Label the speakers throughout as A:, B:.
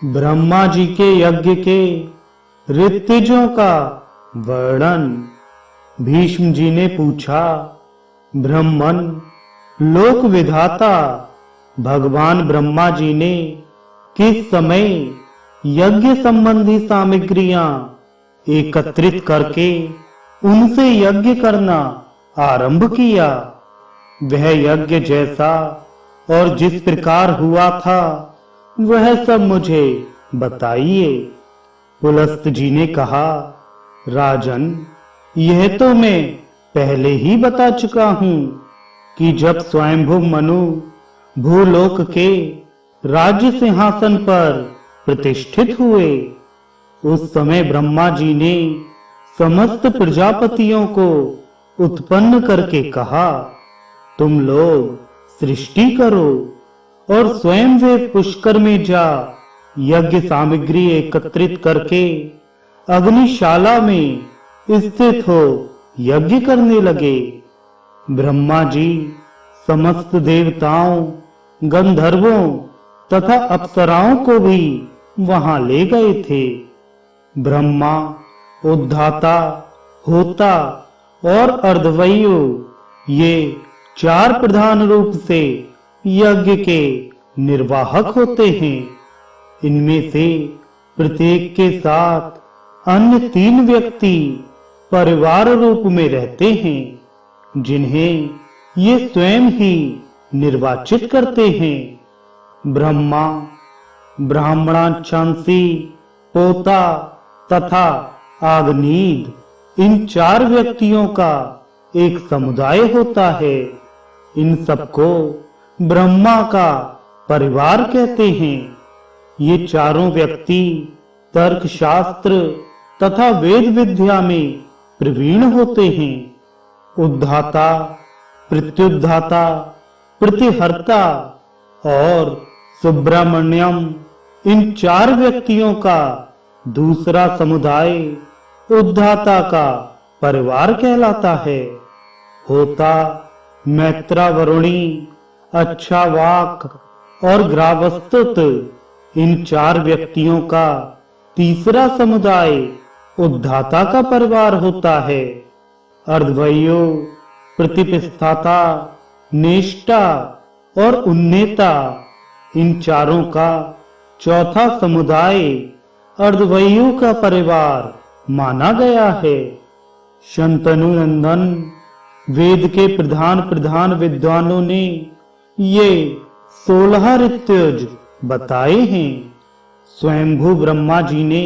A: ब्रह्मा जी के यज्ञ के ऋत्विजों का वर्णन। भीष्म जी ने पूछा, ब्रह्मन, लोक विधाता भगवान ब्रह्मा जी ने किस समय यज्ञ संबंधी सामग्रियां एकत्रित करके उनसे यज्ञ करना आरंभ किया? वह यज्ञ जैसा और जिस प्रकार हुआ था वह सब मुझे बताइए। पुलस्त जी ने कहा, राजन, यह तो मैं पहले ही बता चुका हूं कि जब स्वयंभू मनु भूलोक के राज्य सिंहासन पर प्रतिष्ठित हुए, उस समय ब्रह्मा जी ने समस्त प्रजापतियों को उत्पन्न करके कहा, तुम लोग सृष्टि करो और स्वयं वे पुष्कर में जा यज्ञ सामग्री एकत्रित करके अग्निशाला में स्थित हो यज्ञ करने लगे। ब्रह्मा जी समस्त देवताओं, गंधर्वों तथा अप्सराओं को भी वहां ले गए थे। ब्रह्मा, उद्धाता, होता और अर्धवयु ये चार प्रधान रूप से यज्ञ के निर्वाहक होते हैं। इनमें से प्रत्येक के साथ अन्य तीन व्यक्ति परिवार रूप में रहते हैं, जिन्हें ये स्वयं ही निर्वाचित करते हैं। ब्रह्मा, ब्राह्मणांशांसी, पोता तथा आग्नेय, इन चार व्यक्तियों का एक समुदाय होता है। इन सबको ब्रह्मा का परिवार कहते हैं। ये चारों व्यक्ति तर्कशास्त्र तथा वेद विद्या में प्रवीण होते हैं। उद्धाता, प्रत्युद्धाता, प्रतिहर्ता और सुब्रमण्यम, इन चार व्यक्तियों का दूसरा समुदाय उद्धाता का परिवार कहलाता है। होता, मैत्रावरुणी, अच्छावाक और ग्रावस्तुत, इन चार व्यक्तियों का तीसरा समुदाय उद्धाता का परिवार होता है। अर्धवयु, प्रतिपस्थाता, नेष्टा और उन्नेता, इन चारों का चौथा समुदाय अर्धवयु का परिवार माना गया है। शंतनु नंदन, वेद के प्रधान प्रधान विद्वानों ने ये 16 ऋत्विज बताए हैं। स्वयंभू ब्रह्मा जी ने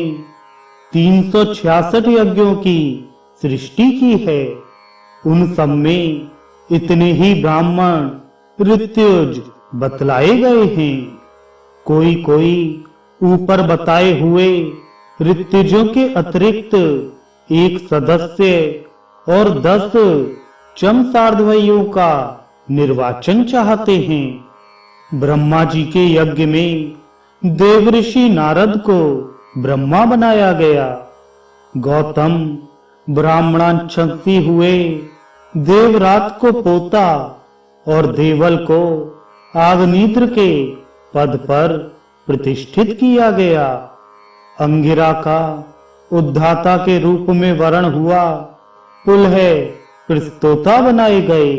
A: 366 यज्ञों की सृष्टि की है। उन सब में इतने ही ब्राह्मण ऋत्विज बतलाए गए हैं। कोई कोई ऊपर बताए हुए ऋत्विजों के अतिरिक्त एक सदस्य और 10 चमसार्धवयों का निर्वाचन चाहते हैं। ब्रह्मा जी के यज्ञ में देवऋषि नारद को ब्रह्मा बनाया गया। गौतम ब्राह्मणांशी हुए, देवरात को पोता और देवल को आग्नेत्र के पद पर प्रतिष्ठित किया गया। अंगिरा का उद्धाता के रूप में वर्ण हुआ पुलह प्रस्तोता बनाए गए।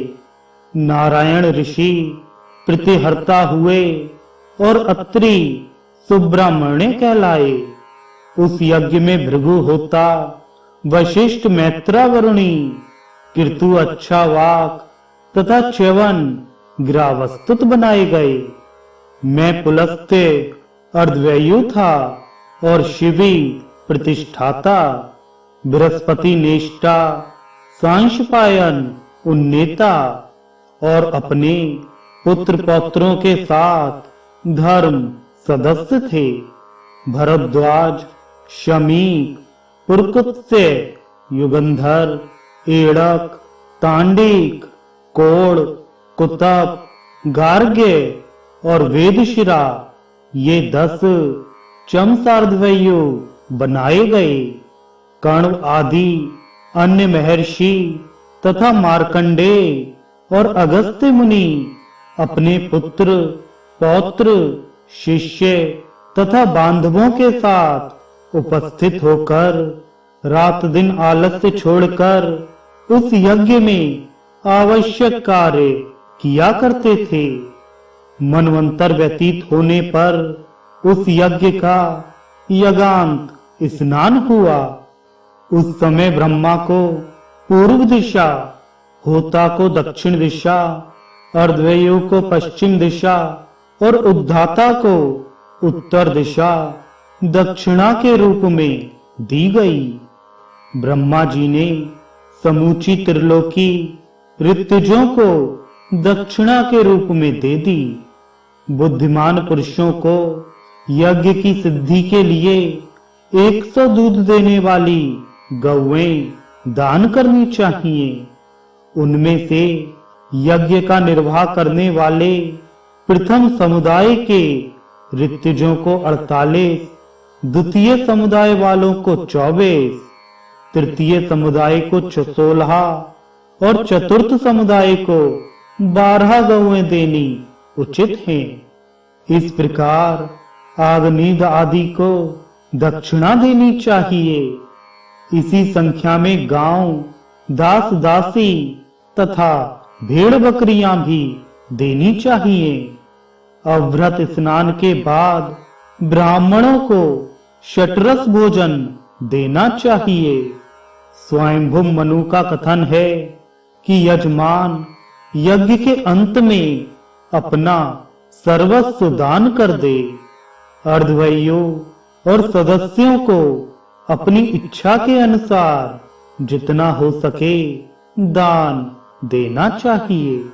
A: नारायण ऋषि प्रतिहर्ता हुए और अत्रि सुब्रमण्य कहलाए। उस यज्ञ में भृगु होता, वशिष्ठ मैत्रावरुणी, कीर्तु अच्छावाक तथा च्यवन ग्रावस्तुत बनाए गए। मैं पुलस्त्य अर्धवयु था और शिवी प्रतिष्ठाता, बृहस्पति नेष्टा, सांशपायन उन्नेता और अपने पुत्र पौत्रों के साथ धर्म सदस्य थे। भरद्वाज, शमीक, पुरकुत्स्य, युगंधर, एड़क, तांडिक, कोड़, कुतप, गार्ग्य और वेदशिरा, ये 10 चमसार्धवयु बनाए गए। कर्ण आदि अन्य महर्षि तथा मार्कंडेय और अगस्त्य मुनि अपने पुत्र, पौत्र, शिष्य तथा बांधवों के साथ उपस्थित होकर रात दिन आलस्य छोड़कर उस यज्ञ में आवश्यक कार्य किया करते थे। मनवंतर व्यतीत होने पर उस यज्ञ का यज्ञांत स्नान हुआ। उस समय ब्रह्मा को पूर्व दिशा, होता को दक्षिण दिशा, अर्धवेयु को पश्चिम दिशा और उद्धाता को उत्तर दिशा दक्षिणा के रूप में दी गई। ब्रह्मा जी ने समूची त्रिलोकी ऋतुजों को दक्षिणा के रूप में दे दी। बुद्धिमान पुरुषों को यज्ञ की सिद्धि के लिए 100 दूध देने वाली गौएं दान करनी चाहिए। उनमें से यज्ञ का निर्वाह करने वाले प्रथम समुदाय के ऋतुजों को 48, द्वितीय समुदाय वालों को 24, तृतीय समुदाय को 16 और चतुर्थ समुदाय को 12 गौएं देनी उचित है। इस प्रकार आग्नेय आदि को दक्षिणा देनी चाहिए। इसी संख्या में गांव, दास दासी तथा भेड़ बकरियां भी देनी चाहिए। अव्रत स्नान के बाद ब्राह्मणों को षटरस भोजन देना चाहिए। स्वयंभू मनु का कथन है कि यजमान यज्ञ के अंत में अपना सर्वस्व दान कर दे। अर्धवैयों और सदस्यों को अपनी इच्छा के अनुसार जितना हो सके दान देना चाहिए।